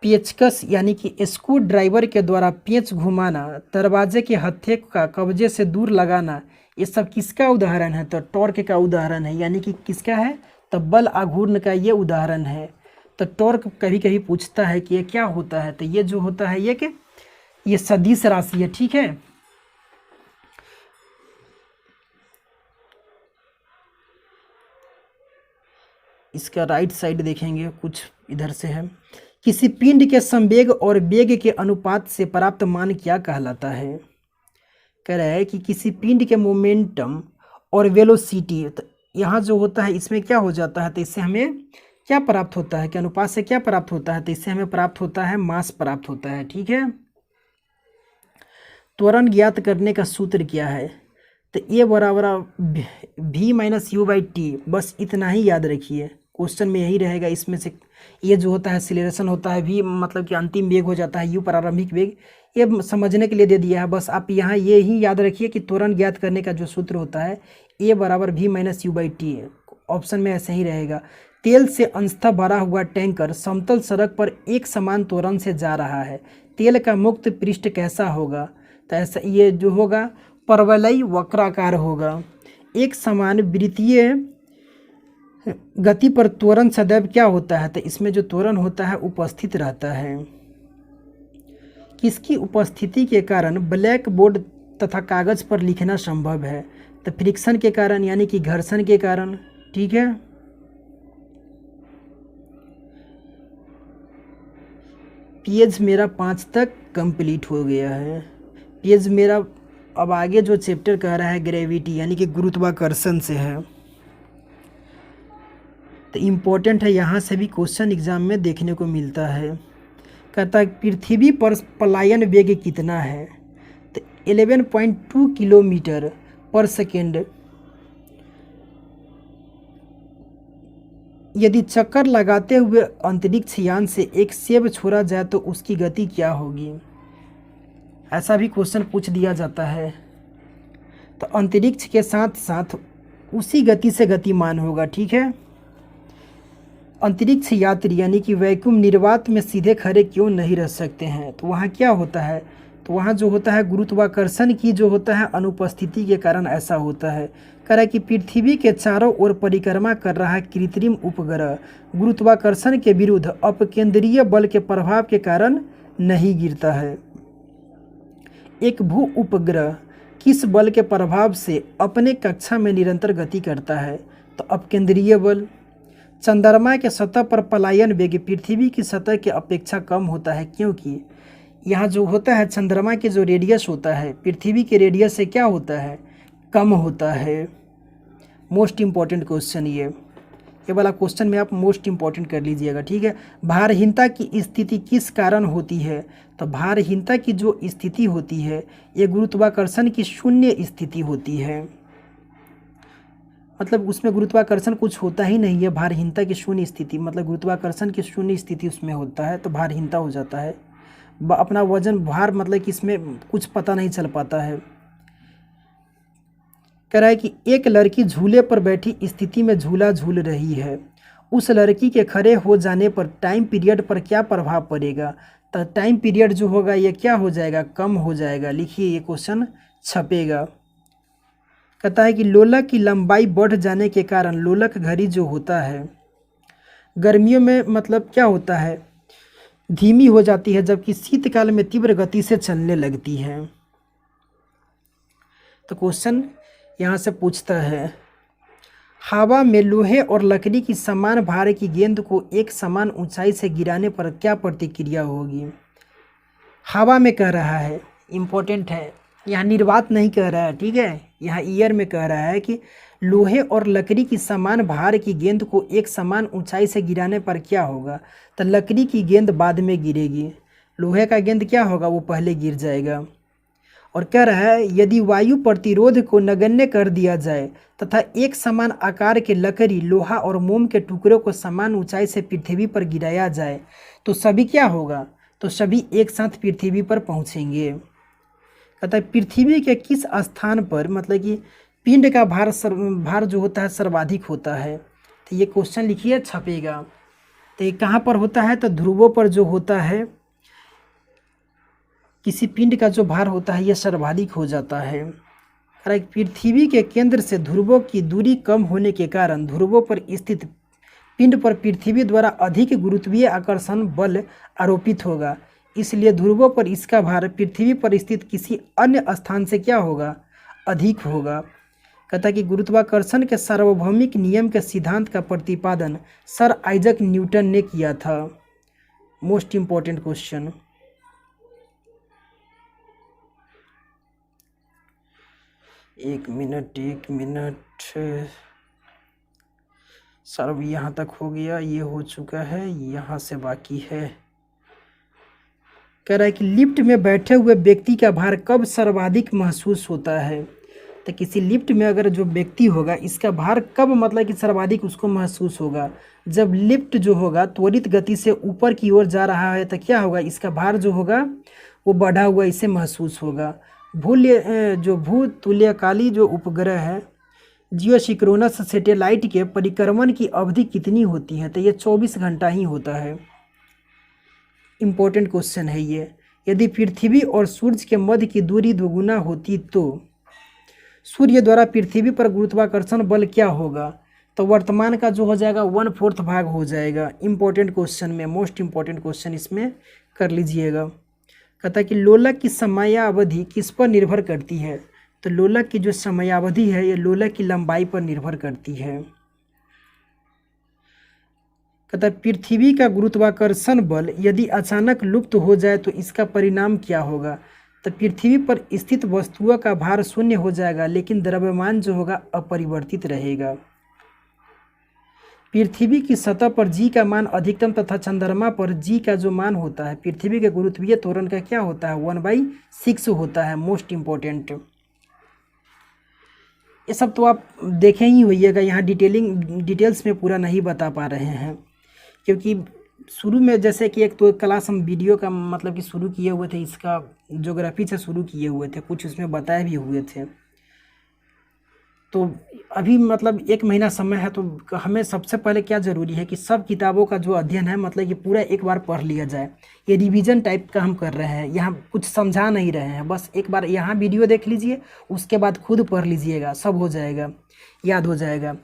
पेचकस यानी कि स्क्रू ड्राइवर के द्वारा पेंच घुमाना, दरवाजे के हत्थे का कब्जे से दूर लगाना, ये सब किसका उदाहरण है? तो टॉर्क का उदाहरण है। यानी कि किसका है? तो बल आघूर्ण का ये उदाहरण है। तो टॉर्क कभी कभी पूछता है कि ये क्या होता है? तो ये जो होता है ये कि ये सदिश राशि है। ठीक है। इसका राइट साइड देखेंगे, कुछ इधर से है किसी पिंड के संवेग और वेग के अनुपात से प्राप्त मान क्या कहलाता है? कह रहा है कि किसी पिंड के मोमेंटम और वेलोसिटी, तो यहाँ जो होता है इसमें क्या हो जाता है, तो इससे हमें क्या प्राप्त होता है, कि अनुपात से क्या प्राप्त होता है, तो इससे हमें प्राप्त होता है मास प्राप्त होता है। ठीक है, त्वरण ज्ञात करने का सूत्र क्या है, तो ए बराबर v minus you by T, बस इतना ही याद रखिए, क्वेश्चन में यही रहेगा। इसमें से ये जो होता है एक्सीलरेशन होता है, v मतलब कि अंतिम वेग हो जाता है, u प्रारंभिक वेग, ये समझने के लिए दे दिया है। बस आप यहाँ ये ही याद रखिए कि त्वरण ज्ञात करने का जो सूत्र होता है ए बराबर v minus you by T है, ऑप्शन में ऐसे ही रहेगा। तेल से अंशतः भरा हुआ टैंकर समतल सड़क पर एक समान त्वरण से जा रहा है, तेल का मुक्त पृष्ठ कैसा होगा, तो ऐसा ये जो होगा परवलयी वक्राकार होगा। एक समान वृत्तीय गति पर त्वरण सदैव क्या होता है, तो इसमें जो त्वरण होता है उपस्थित रहता है। किसकी उपस्थिति के कारण ब्लैक बोर्ड तथा कागज पर लिखना संभव है, तो फ्रिक्शन के कारण, यानी कि घर्षण के कारण। ठीक है, पेज मेरा 5 तक कंप्लीट हो गया है। पेज मेरा अब आगे जो चैप्टर कह रहा है ग्रेविटी यानी कि गुरुत्वाकर्षण से है, तो इम्पोर्टेंट है, यहाँ से भी क्वेश्चन एग्जाम में देखने को मिलता है। कहता है पृथ्वी पर पलायन वेग कितना है, तो 11.2 किलोमीटर पर सेकेंड। यदि चक्कर लगाते हुए अंतरिक्ष यान से एक सेब छोड़ा जाए तो उसकी गति क्या होगी, ऐसा भी क्वेश्चन पूछ दिया जाता है। तो अंतरिक्ष के साथ साथ उसी गति से गतिमान होगा। ठीक है, अंतरिक्ष यात्री यानी कि वैक्यूम निर्वात में सीधे खड़े क्यों नहीं रह सकते हैं, तो वहाँ क्या होता है, तो वहाँ जो होता है गुरुत्वाकर्षण की जो होता है अनुपस्थिति के कारण ऐसा होता है। कह रहा है कि पृथ्वी के चारों ओर परिक्रमा कर रहा है कृत्रिम उपग्रह गुरुत्वाकर्षण के विरुद्ध अपकेंद्रीय बल के प्रभाव के कारण नहीं गिरता है। एक भू उपग्रह किस बल के प्रभाव से अपने कक्षा में निरंतर गति करता है, तो अपकेंद्रीय बल। चंद्रमा के सतह पर पलायन वेग पृथ्वी की सतह की अपेक्षा कम होता है, क्योंकि यहाँ जो होता है चंद्रमा के जो रेडियस होता है पृथ्वी के रेडियस से क्या होता है, कम होता है। मोस्ट इम्पॉर्टेंट क्वेश्चन ये वाला क्वेश्चन में आप मोस्ट इम्पॉर्टेंट कर लीजिएगा। ठीक है, भारहीनता की स्थिति किस कारण होती है, तो भारहीनता की जो स्थिति होती है ये गुरुत्वाकर्षण की शून्य स्थिति होती है, मतलब उसमें गुरुत्वाकर्षण कुछ होता ही नहीं है। भारहीनता की शून्य स्थिति मतलब गुरुत्वाकर्षण की शून्य स्थिति उसमें होता है, तो भारहीनता हो जाता है। अपना वजन भार मतलब कि इसमें कुछ पता नहीं चल पाता है। कह रहा है कि एक लड़की झूले पर बैठी स्थिति में झूला झूल रही है, उस लड़की के खड़े हो जाने पर टाइम पीरियड पर क्या प्रभाव पड़ेगा, तो टाइम पीरियड जो होगा ये क्या हो जाएगा, कम हो जाएगा। लिखिए, ये क्वेश्चन छपेगा। कहता है कि लोलक की लंबाई बढ़ जाने के कारण लोलक घड़ी जो होता है गर्मियों में मतलब क्या होता है, धीमी हो जाती है, जबकि शीतकाल में तीव्र गति से चलने लगती है। तो क्वेश्चन यहाँ से पूछता है, हवा में लोहे और लकड़ी की समान भार की गेंद को एक समान ऊंचाई से गिराने पर क्या प्रतिक्रिया होगी। हवा में कह रहा है, इम्पोर्टेंट है, यहाँ निर्वात नहीं कह रहा है। ठीक है, यहाँ ईयर में कह रहा है कि लोहे और लकड़ी की समान भार की गेंद को एक समान ऊंचाई से गिराने पर क्या होगा, तो लकड़ी की गेंद बाद में गिरेगी, लोहे का गेंद क्या होगा, वो पहले गिर जाएगा। और कह रहा है यदि वायु प्रतिरोध को नगण्य कर दिया जाए तथा एक समान आकार के लकड़ी, लोहा और मोम के टुकड़ों को समान ऊंचाई से पृथ्वी पर गिराया जाए तो सभी क्या होगा, तो सभी एक साथ पृथ्वी पर पहुंचेंगे। कहता है पृथ्वी के किस स्थान पर मतलब कि पिंड का भार जो होता है सर्वाधिक होता है, तो ये क्वेश्चन लिखिए, छपेगा। तो ये कहाँ पर होता है, तो ध्रुवों पर जो होता है किसी पिंड का जो भार होता है यह सर्वाधिक हो जाता है। पृथ्वी के केंद्र से ध्रुवों की दूरी कम होने के कारण ध्रुवों पर स्थित पिंड पर पृथ्वी द्वारा अधिक गुरुत्वीय आकर्षण बल आरोपित होगा, इसलिए ध्रुवों पर इसका भार पृथ्वी पर स्थित किसी अन्य स्थान से क्या होगा, अधिक होगा। कहता कि गुरुत्वाकर्षण के सार्वभौमिक नियम के सिद्धांत का प्रतिपादन सर आइजक न्यूटन ने किया था। Most important question. एक मिनट सर, अब यहाँ तक हो गया, ये हो चुका है, यहाँ से बाकी है। कह रहा है कि लिफ्ट में बैठे हुए व्यक्ति का भार कब सर्वाधिक महसूस होता है। तो किसी लिफ्ट में अगर जो व्यक्ति होगा इसका भार कब मतलब कि सर्वाधिक उसको महसूस होगा, जब लिफ्ट जो होगा त्वरित गति से ऊपर की ओर जा रहा है तो क्या होगा, इसका भार जो होगा वो बढ़ा हुआ इसे महसूस होगा। भूतुल्यकाली जो उपग्रह है जियोसिंक्रोनस सैटेलाइट के परिक्रमण की अवधि कितनी होती है, तो ये 24 घंटा ही होता है। इम्पोर्टेंट क्वेश्चन है ये। यदि पृथ्वी और सूर्य के मध्य की दूरी दोगुना होती तो सूर्य द्वारा पृथ्वी पर गुरुत्वाकर्षण बल क्या होगा, तो वर्तमान का जो हो जाएगा 1/4 भाग हो जाएगा। इम्पोर्टेंट क्वेश्चन में मोस्ट इम्पोर्टेंट क्वेश्चन इसमें कर लीजिएगा। कहता है कि लोलक की समयावधि किस पर निर्भर करती है, तो लोलक की जो समयावधि है ये लोलक की लंबाई पर निर्भर करती है। कहता है पृथ्वी का गुरुत्वाकर्षण बल यदि अचानक लुप्त हो जाए तो इसका परिणाम क्या होगा, तो पृथ्वी पर स्थित वस्तुओं का भार शून्य हो जाएगा लेकिन द्रव्यमान जो होगा अपरिवर्तित रहेगा। पृथ्वी की सतह पर जी का मान अधिकतम तथा चंद्रमा पर जी का जो मान होता है पृथ्वी के गुरुत्वीय त्वरण का क्या होता है 1/6 होता है। मोस्ट इम्पोर्टेंट ये सब तो आप देखें ही होइएगा, यहाँ डिटेल्स में पूरा नहीं बता पा रहे हैं क्योंकि शुरू में जैसे कि एक तो क्लास हम वीडियो का मतलब कि शुरू किए हुए थे, इसका ज्योग्राफी से शुरू किए हुए थे, कुछ उसमें बताए भी हुए थे। तो अभी मतलब 1 महीना समय है तो हमें सबसे पहले क्या ज़रूरी है कि सब किताबों का जो अध्ययन है मतलब कि पूरा एक बार पढ़ लिया जाए। ये रिवीजन टाइप का हम कर रहे हैं, यहाँ कुछ समझा नहीं रहे हैं, बस एक बार यहाँ वीडियो देख लीजिए, उसके बाद खुद पढ़ लीजिएगा, सब हो जाएगा, याद हो जाएगा।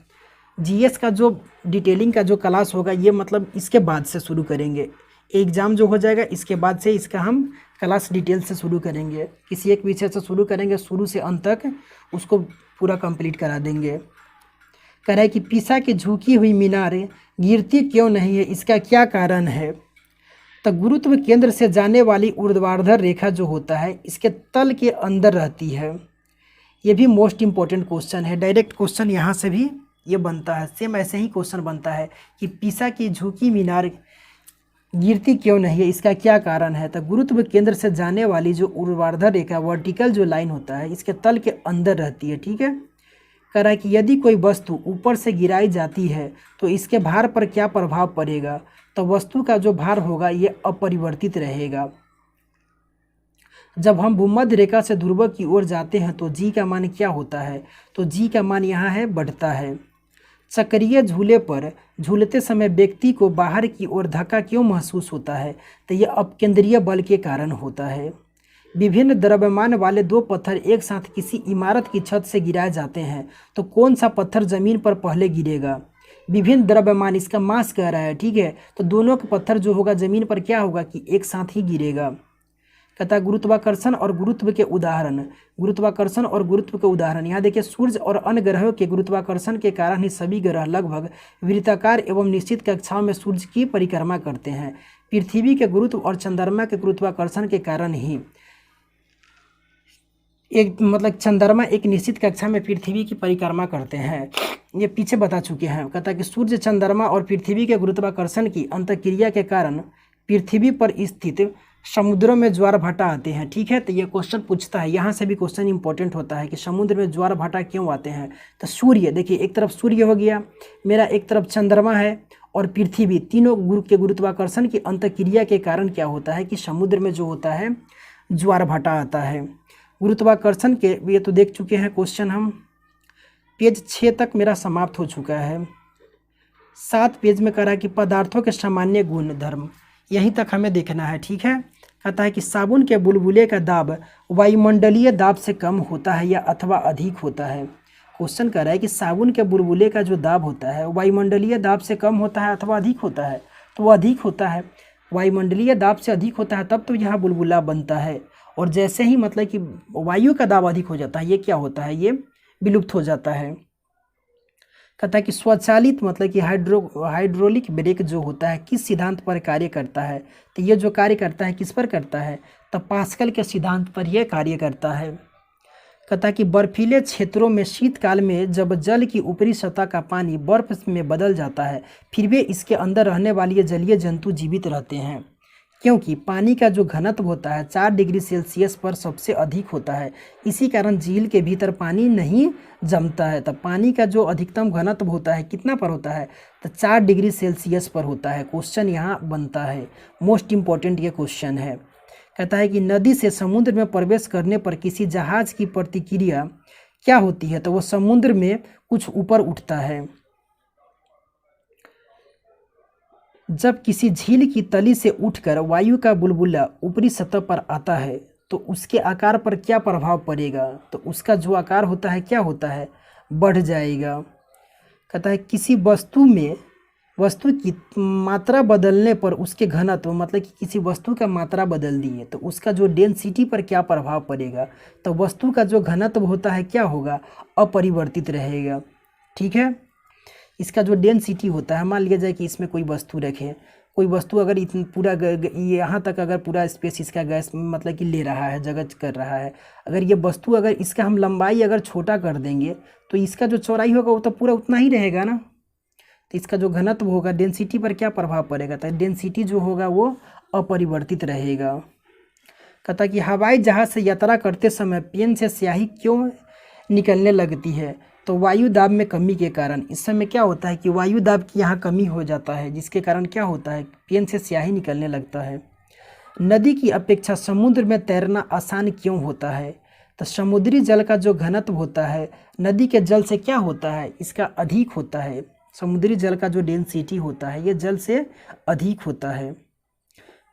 जीएस का जो डिटेलिंग का जो क्लास होगा ये मतलब इसके बाद से शुरू करेंगे, एग्ज़ाम जो हो जाएगा इसके बाद से इसका हम क्लास डिटेल से शुरू करेंगे। किसी एक विषय से शुरू करेंगे, शुरू से अंत तक उसको पूरा कंप्लीट करा देंगे। कह रहा है कि पीसा की झुकी हुई मीनार गिरती क्यों नहीं है, इसका क्या कारण है, तो गुरुत्व केंद्र से जाने वाली ऊर्ध्वाधर रेखा जो होता है इसके तल के अंदर रहती है। ये भी मोस्ट इम्पोर्टेंट क्वेश्चन है, डायरेक्ट क्वेश्चन यहाँ से भी ये बनता है, सेम ऐसे ही क्वेश्चन बनता है कि पीसा की झुकी मीनार गिरती क्यों नहीं है, इसका क्या कारण है, तो गुरुत्व केंद्र से जाने वाली जो ऊर्ध्वाधर रेखा वर्टिकल जो लाइन होता है इसके तल के अंदर रहती है। ठीक है। कह रहा है कि यदि कोई वस्तु ऊपर से गिराई जाती है तो इसके भार पर क्या प्रभाव पड़ेगा, तो वस्तु का जो भार होगा ये अपरिवर्तित रहेगा। जब हम भूमध्य रेखा से ध्रुव की ओर जाते हैं तो जी का मान क्या होता है, तो जी का मान यहाँ है बढ़ता है। चक्रीय झूले पर झूलते समय व्यक्ति को बाहर की ओर धक्का क्यों महसूस होता है, तो यह अपकेंद्रीय बल के कारण होता है। विभिन्न द्रव्यमान वाले 2 पत्थर एक साथ किसी इमारत की छत से गिराए जाते हैं तो कौन सा पत्थर जमीन पर पहले गिरेगा। विभिन्न द्रव्यमान इसका मास कह रहा है। ठीक है, तो दोनों का पत्थर जो होगा जमीन पर क्या होगा कि एक साथ ही गिरेगा। कहता है गुरुत्वाकर्षण और गुरुत्व के उदाहरण, गुरुत्वाकर्षण और गुरुत्व के उदाहरण। यहाँ देखिए सूर्य और अन्य ग्रहों के गुरुत्वाकर्षण के कारण ही सभी ग्रह लगभग वृत्ताकार एवं निश्चित कक्षाओं में सूर्य की परिक्रमा करते हैं। पृथ्वी के गुरुत्व और चंद्रमा के गुरुत्वाकर्षण के कारण ही एक मतलब चंद्रमा एक निश्चित कक्षा में पृथ्वी की परिक्रमा करते हैं, ये पीछे बता चुके हैं। कहता है कि सूर्य, चंद्रमा और पृथ्वी के गुरुत्वाकर्षण की अंतःक्रिया के कारण पृथ्वी पर स्थित समुद्रों में ज्वार भाटा आते हैं। ठीक है, तो ये क्वेश्चन पूछता है, यहाँ से भी क्वेश्चन इंपॉर्टेंट होता है कि समुद्र में ज्वार भाटा क्यों आते हैं। तो सूर्य देखिए, एक तरफ सूर्य हो गया मेरा, एक तरफ चंद्रमा है और पृथ्वी, तीनों गुरु के गुरुत्वाकर्षण की अंतःक्रिया के कारण क्या होता है कि समुद्र में जो होता है ज्वार भाटा आता है। गुरुत्वाकर्षण के ये तो देख चुके हैं क्वेश्चन हम। पेज 6 तक मेरा समाप्त हो चुका है। 7 पेज में कह रहा है कि पदार्थों के सामान्य गुण धर्म, यहीं तक हमें देखना है। ठीक है, कहता है कि साबुन के बुलबुले का दाब वायुमंडलीय दाब से कम होता है या अथवा अधिक होता है। क्वेश्चन कह रहा है कि साबुन के बुलबुले का जो दाब होता है वायुमंडलीय दाब से कम होता है अथवा अधिक होता है, तो वो अधिक होता है। वायुमंडलीय दाब से अधिक होता है तब तो यहाँ बुलबुला बनता है, और जैसे ही मतलब कि वायु का दाब अधिक हो जाता है ये क्या होता है, ये विलुप्त हो जाता है। कहता है कि स्वचालित मतलब कि हाइड्रोलिक ब्रेक जो होता है किस सिद्धांत पर कार्य करता है, तो ये जो कार्य करता है किस पर करता है, तो पास्कल के सिद्धांत पर यह कार्य करता है। कहता है कि बर्फीले क्षेत्रों में शीतकाल में जब जल की ऊपरी सतह का पानी बर्फ में बदल जाता है, फिर भी इसके अंदर रहने वाले जलीय जंतु जीवित रहते हैं, क्योंकि पानी का जो घनत्व होता है 4 डिग्री सेल्सियस पर सबसे अधिक होता है। इसी कारण झील के भीतर पानी नहीं जमता है। तब पानी का जो अधिकतम घनत्व होता है कितना पर होता है, तो 4 डिग्री सेल्सियस पर होता है। क्वेश्चन यहाँ बनता है, मोस्ट इम्पॉर्टेंट ये क्वेश्चन है। कहता है कि नदी से समुद्र में प्रवेश करने पर किसी जहाज की प्रतिक्रिया क्या होती है, तो वो समुद्र में कुछ ऊपर उठता है। जब किसी झील की तली से उठकर वायु का बुलबुला ऊपरी सतह पर आता है तो उसके आकार पर क्या प्रभाव पड़ेगा, तो उसका जो आकार होता है क्या होता है, बढ़ जाएगा। कहता है किसी वस्तु की मात्रा बदलने पर उसके घनत्व मतलब कि किसी वस्तु का मात्रा बदल दिए तो उसका जो डेंसिटी पर क्या प्रभाव पड़ेगा, तो वस्तु का जो घनत्व होता है क्या होगा, अपरिवर्तित रहेगा। ठीक है, इसका जो डेंसिटी होता है, मान लिया जाए कि इसमें कोई वस्तु रखें, कोई वस्तु अगर इतनी पूरा यहाँ तक अगर पूरा स्पेस इसका गैस मतलब कि ले रहा है, जगह कर रहा है, अगर ये वस्तु अगर इसका हम लंबाई अगर छोटा कर देंगे तो इसका जो चौड़ाई होगा वो तो पूरा उतना ही रहेगा ना। तो इसका जो घनत्व होगा डेंसिटी पर क्या प्रभाव पड़ेगा, तो डेंसिटी जो होगा वो अपरिवर्तित रहेगा। कहता कि हवाई जहाज़ से यात्रा करते समय पेन से स्याही क्यों निकलने लगती है, तो वायु दाब में कमी के कारण। इस समय क्या होता है कि वायु दाब की यहाँ कमी हो जाता है, जिसके कारण क्या होता है, पेन से स्याही निकलने लगता है। नदी की अपेक्षा समुद्र में तैरना आसान क्यों होता है, तो समुद्री जल का जो घनत्व होता है नदी के जल से क्या होता है, इसका अधिक होता है। समुद्री जल का जो डेंसिटी होता है ये जल से अधिक होता है।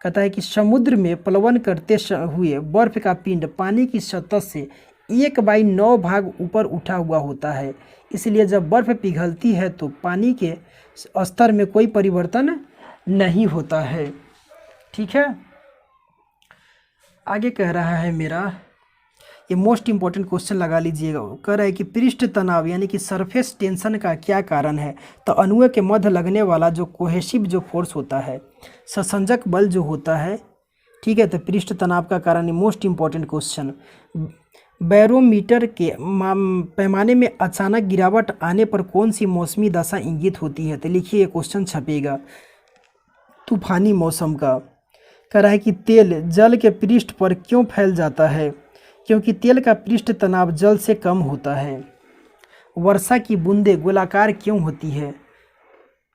कहता है कि समुद्र में प्लवन करते हुए बर्फ का पिंड पानी की सतह से 1/9 भाग ऊपर उठा हुआ होता है, इसलिए जब बर्फ पिघलती है तो पानी के स्तर में कोई परिवर्तन नहीं होता है। ठीक है, आगे कह रहा है मेरा, ये मोस्ट इम्पॉर्टेंट क्वेश्चन लगा लीजिएगा। कह रहा है कि पृष्ठ तनाव यानी कि सरफेस टेंशन का क्या कारण है, तो अणुओं के मध्य लगने वाला जो कोहेसिव जो फोर्स होता है, संसंजक बल जो होता है। ठीक है, तो पृष्ठ तनाव का कारण, मोस्ट इम्पॉर्टेंट क्वेश्चन। बैरोमीटर के पैमाने में अचानक गिरावट आने पर कौन सी मौसमी दशा इंगित होती है, तो लिखिए ये क्वेश्चन छपेगा, तूफानी मौसम का। कह रहा है कि तेल जल के पृष्ठ पर क्यों फैल जाता है, क्योंकि तेल का पृष्ठ तनाव जल से कम होता है। वर्षा की बूंदें गोलाकार क्यों होती है,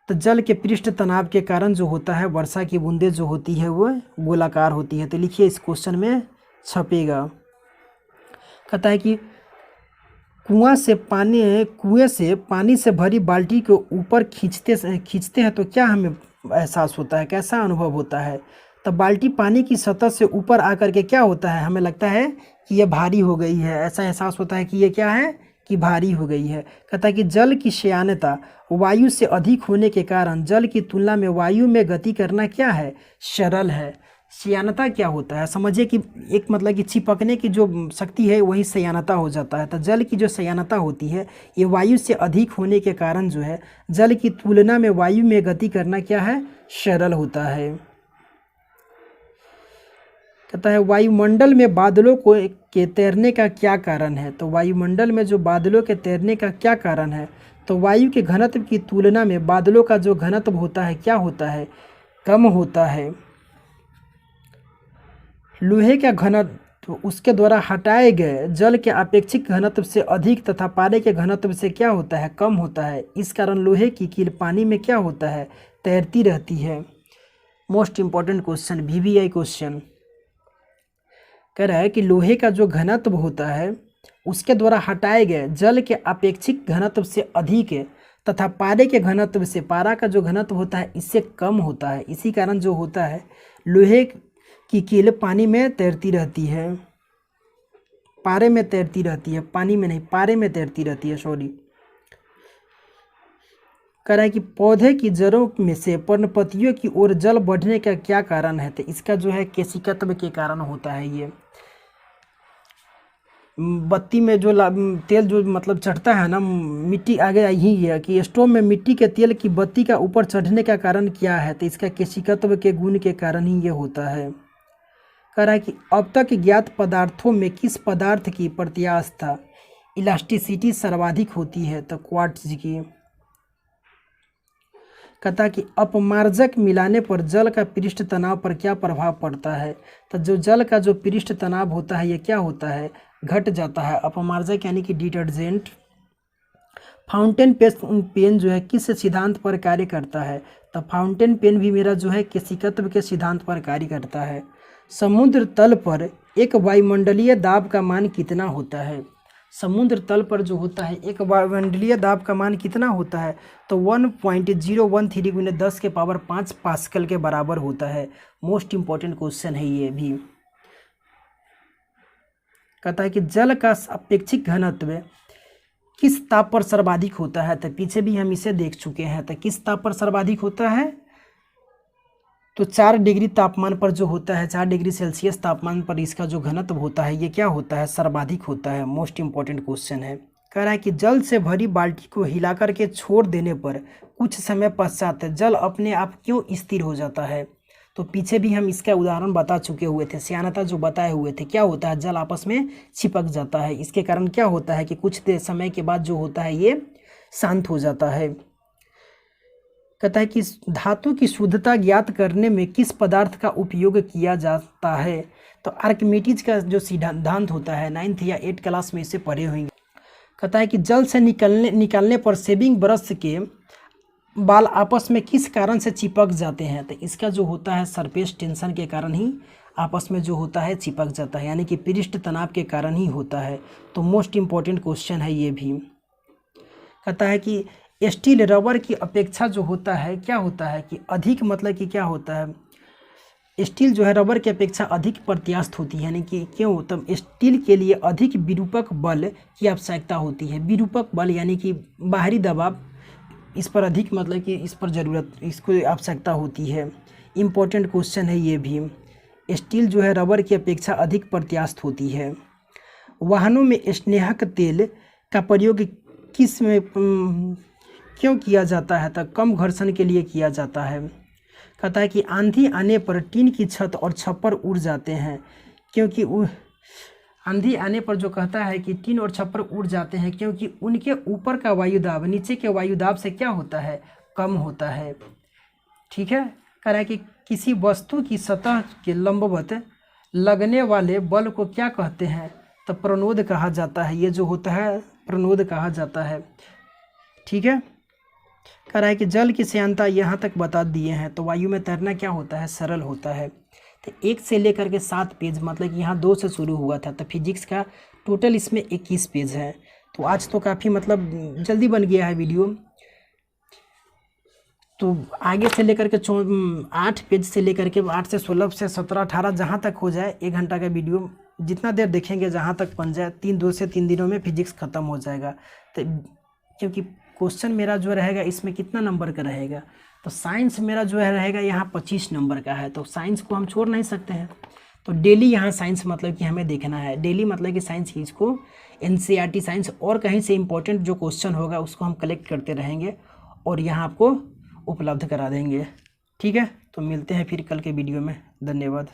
तो जल के पृष्ठ तनाव के कारण जो होता है वर्षा की बूंदें जो होती है वो गोलाकार होती है। तो लिखिए इस क्वेश्चन में छपेगा। कहता है कि कुएं से पानी से भरी बाल्टी को ऊपर खींचते हैं तो क्या हमें एहसास होता है, कैसा अनुभव होता है, तो बाल्टी पानी की सतह से ऊपर आकर के क्या होता है, हमें लगता है कि यह भारी हो गई है, ऐसा एहसास होता है कि ये क्या है, कि भारी हो गई है। कहता है कि जल की श्यानता वायु से अधिक होने के कारण जल की तुलना में वायु में गति करना क्या है, सरल है। श्यानता क्या होता है, समझिए कि एक मतलब कि चिपकने की जो शक्ति है वही श्यानता हो जाता है। तो जल की जो श्यानता होती है ये वायु से अधिक होने के कारण जो है जल की तुलना में वायु में गति करना क्या है, सरल होता है। कहता है वायुमंडल में बादलों के तैरने का क्या कारण है, तो वायुमंडल में जो बादलों के तैरने का क्या कारण है, तो वायु के घनत्व की तुलना में बादलों का जो घनत्व होता है क्या होता है, कम होता है। लोहे का घनत्व उसके द्वारा हटाए गए जल के अपेक्षित घनत्व से अधिक तथा पारे के घनत्व से क्या होता है, कम होता है। इस कारण लोहे की कील पानी में क्या होता है, तैरती रहती है। Most important question, VVI question. कह रहा है कि लोहे का जो घनत्व होता है उसके द्वारा हटाए गए जल के अपेक्षित घनत्व से अधिक है तथा पारे के घनत्व से, पारा का जो घनत्व होता है इससे कम होता है। इसी कारण जो होता है लोहे की कील पानी में तैरती रहती है, पारे में तैरती रहती है, पानी में नहीं, पारे में तैरती रहती है, सॉरी। कह रहा है कि पौधे की जड़ों में से पर्णपतियों की ओर जल बढ़ने का क्या कारण है, तो इसका जो है केशिकत्व के कारण होता है। ये बत्ती में जो तेल जो मतलब चढ़ता है ना, मिट्टी आगे यही है कि स्टोव में मिट्टी के तेल की बत्ती का ऊपर चढ़ने का कारण क्या है, तो इसका केशिकत्व के गुण के कारण ही ये होता है। कह रहा है कि अब तक ज्ञात पदार्थों में किस पदार्थ की प्रत्यास्थता इलास्टिसिटी सर्वाधिक होती है, तो क्वार्ट्ज की। कहता है कि अपमार्जक मिलाने पर जल का पृष्ठ तनाव पर क्या प्रभाव पड़ता है, तो जो जल का जो पृष्ठ तनाव होता है ये क्या होता है, घट जाता है। अपमार्जक यानी कि डिटर्जेंट। फाउंटेन पेन जो है किस सिद्धांत पर कार्य करता है, तो फाउंटेन पेन भी मेरा जो है केशिकत्व के सिद्धांत पर कार्य करता है। समुद्र तल पर एक वायुमंडलीय दाब का मान कितना होता है, समुद्र तल पर जो होता है एक वायुमंडलीय दाब का मान कितना होता है, तो 1.013 गुने 10 के पावर 5 पास्कल के बराबर होता है। मोस्ट इंपॉर्टेंट क्वेश्चन है ये भी। कहता है कि जल का अपेक्षिक घनत्व किस ताप पर सर्वाधिक होता है, तो पीछे भी हम इसे देख चुके हैं। तो किस ताप पर सर्वाधिक होता है, तो 4 डिग्री तापमान पर जो होता है, 4 डिग्री सेल्सियस तापमान पर इसका जो घनत्व होता है ये क्या होता है, सर्वाधिक होता है। मोस्ट इंपॉर्टेंट क्वेश्चन है। कह रहा है कि जल से भरी बाल्टी को हिला करके छोड़ देने पर कुछ समय पश्चात जल अपने आप क्यों स्थिर हो जाता है, तो पीछे भी हम इसका उदाहरण बता चुके हुए थे, श्यानता जो बताए हुए थे। क्या होता है, जल आपस में चिपक जाता है, इसके कारण क्या होता है कि कुछ देर समय के बाद जो होता है ये शांत हो जाता है। कहता है कि धातु की शुद्धता ज्ञात करने में किस पदार्थ का उपयोग किया जाता है, तो आर्किमिडीज का जो सिद्धांत होता है 9th या 8th क्लास में इसे पढ़े होंगे। कहता है कि जल से निकालने पर शेविंग ब्रश के बाल आपस में किस कारण से चिपक जाते हैं, तो इसका जो होता है सरफेस टेंशन के कारण ही आपस में जो होता है चिपक जाता है, यानी कि पृष्ठ तनाव के कारण ही होता है। तो मोस्ट इंपॉर्टेंट क्वेश्चन है ये भी। कहता है कि स्टील रबर की अपेक्षा जो होता है क्या होता है कि अधिक, मतलब कि क्या होता है, स्टील जो है रबर की अपेक्षा अधिक प्रत्यास्थ होती है, यानी कि क्यों, तब स्टील के लिए अधिक विरूपक बल की आवश्यकता होती है। विरूपक बल यानी कि बाहरी दबाव, इस पर अधिक, मतलब कि इस पर ज़रूरत, इसको आवश्यकता होती है। इम्पोर्टेंट क्वेश्चन है ये भी। स्टील जो है रबर की अपेक्षा अधिक प्रत्यास्थ होती है। वाहनों में स्नेहक तेल का प्रयोग किस में क्यों किया जाता है, तो कम घर्षण के लिए किया जाता है। कहता है कि आंधी आने पर टीन की छत और छप्पर उड़ जाते हैं, क्योंकि आंधी आने पर जो कहता है कि टीन और छप्पर उड़ जाते हैं क्योंकि उनके ऊपर का वायुदाब नीचे के वायुदाब से क्या होता है, कम होता है। ठीक है। कह रहा है कि किसी वस्तु की सतह के लंबवत लगने वाले बल को क्या कहते हैं, तो प्रणोद कहा जाता है। ये जो होता है प्रणोद कहा जाता है। ठीक है। कह रहा है कि जल की श्यानता यहाँ तक बता दिए हैं, तो वायु में तैरना क्या होता है, सरल होता है। तो 1 से लेकर के 7 पेज, मतलब कि यहाँ 2 से शुरू हुआ था, तो फिजिक्स का टोटल इसमें 21 पेज है। तो आज तो काफ़ी मतलब जल्दी बन गया है वीडियो। तो आगे से लेकर के 8 पेज से लेकर के 8 से 16 से 17 18 जहाँ तक हो जाए, 1 घंटा का वीडियो जितना देर देखेंगे जहाँ तक बन जाए, 2 से 3 दिनों में फिजिक्स ख़त्म हो जाएगा। तो क्योंकि क्वेश्चन मेरा जो रहेगा इसमें कितना नंबर का रहेगा, तो साइंस मेरा जो है रहेगा यहाँ 25 नंबर का है, तो साइंस को हम छोड़ नहीं सकते हैं। तो डेली यहाँ साइंस मतलब कि हमें देखना है, डेली मतलब कि साइंस चीज़ को एनसीईआरटी साइंस और कहीं से इम्पोर्टेंट जो क्वेश्चन होगा उसको हम कलेक्ट करते रहेंगे और यहाँ आपको उपलब्ध करा देंगे। ठीक है। तो मिलते हैं फिर कल के वीडियो में। धन्यवाद।